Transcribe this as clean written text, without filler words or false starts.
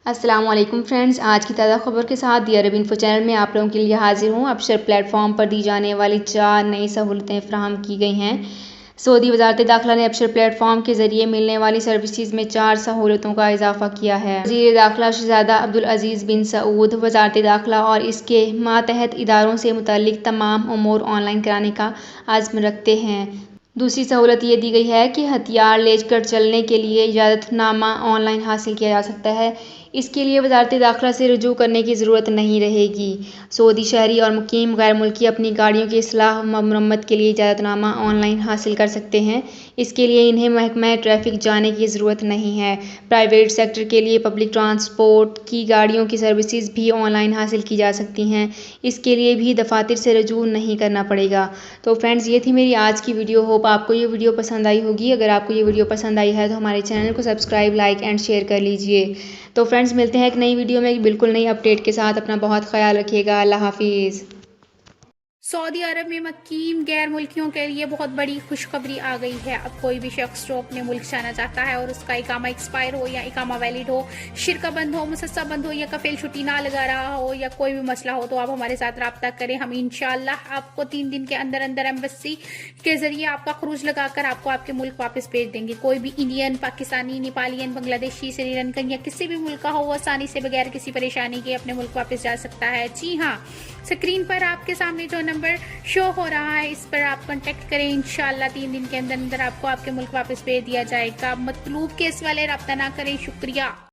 السلام علیکم فرینڈز، آج کی تازہ خبر کے ساتھ دی عرب انفو چینل میں آپ لوگوں کے لیے حاضر ہوں۔ ابشر پلیٹ فارم پر دی جانے والی 4 نئی سہولتیں فراہم کی گئی ہیں۔ سعودی وزارت داخلہ نے ابشر پلیٹ فارم کے ذریعے ملنے والی سروسز میں 4 سہولتوں کا اضافہ کیا ہے۔ وزیر داخلہ شہزادہ عبدالعزیز بن سعود وزارت داخلہ اور اس کے ماتحت اداروں سے متعلق تمام امور آن لائن کرانے کا عزم رکھتے ہیں۔ دوسری سہولت یہ دی گئی ہے کہ ہتھیار لے کر چلنے کے لیے اجازت نامہ آن لائن حاصل کیا جا سکتا ہے۔ اس کے لیے وزارت داخلہ سے رجوع کرنے کی ضرورت نہیں رہے گی۔ سعودی شہری اور مقیم غیر ملکی اپنی گاڑیوں کی اصلاح و مرمت کے لیے اجازت نامہ آن لائن حاصل کر سکتے ہیں۔ اس کے لیے انہیں محکمہ ٹریفک جانے کی ضرورت نہیں ہے۔ پرائیویٹ سیکٹر کے لیے پبلک ٹرانسپورٹ کی گاڑیوں کی سروسز بھی آن لائن حاصل کی جا سکتی ہیں۔ اس کے لیے بھی دفاتر سے رجوع نہیں کرنا پڑے گا۔ تو فرینڈز، یہ تھی میری آج کی ویڈیو۔ ہوپ آپ کو یہ ویڈیو پسند آئی ہوگی۔ اگر آپ کو یہ ویڈیو پسند آئی ہے تو ہمارے چینل کو سبسکرائب، لائک اینڈ شیئر کر لیجئے۔ تو فرینڈز، ملتے ہیں ایک نئی ویڈیو میں بالکل نئی اپڈیٹ کے ساتھ۔ اپنا بہت خیال رکھیے گا۔ اللہ حافظ۔ سعودی عرب میں مقیم غیر ملکیوں کے لیے بہت بڑی خوشخبری آ گئی ہے۔ اب کوئی بھی شخص جو اپنے ملک جانا چاہتا ہے اور اس کا اقامہ ایکسپائر ہو یا اقامہ ویلڈ ہو، شرکہ بند ہو، مسسہ بند ہو یا کفیل چھٹی نہ لگا رہا ہو یا کوئی بھی مسئلہ ہو، تو آپ ہمارے ساتھ رابطہ کریں۔ ہم انشاءاللہ آپ کو 3 دن کے اندر ایمبیسی کے ذریعے آپ کا خروج لگا کر آپ کو آپ کے ملک واپس بھیج دیں گے۔ کوئی بھی انڈین، پاکستانی، نیپالین، بنگلہ دیشی، سری لنکن یا کسی بھی ملک کا ہو، وہ آسانی سے بغیر کسی پریشانی کے اپنے ملک واپس جا سکتا ہے۔ جی ہاں، اسکرین پر آپ کے سامنے جو نمبر شو ہو رہا ہے، اس پر آپ کانٹیکٹ کریں۔ انشاءاللہ 3 دن کے اندر آپ کو آپ کے ملک واپس بھیج دیا جائے گا۔ مطلوب کیس والے رابطہ نہ کریں۔ شکریہ۔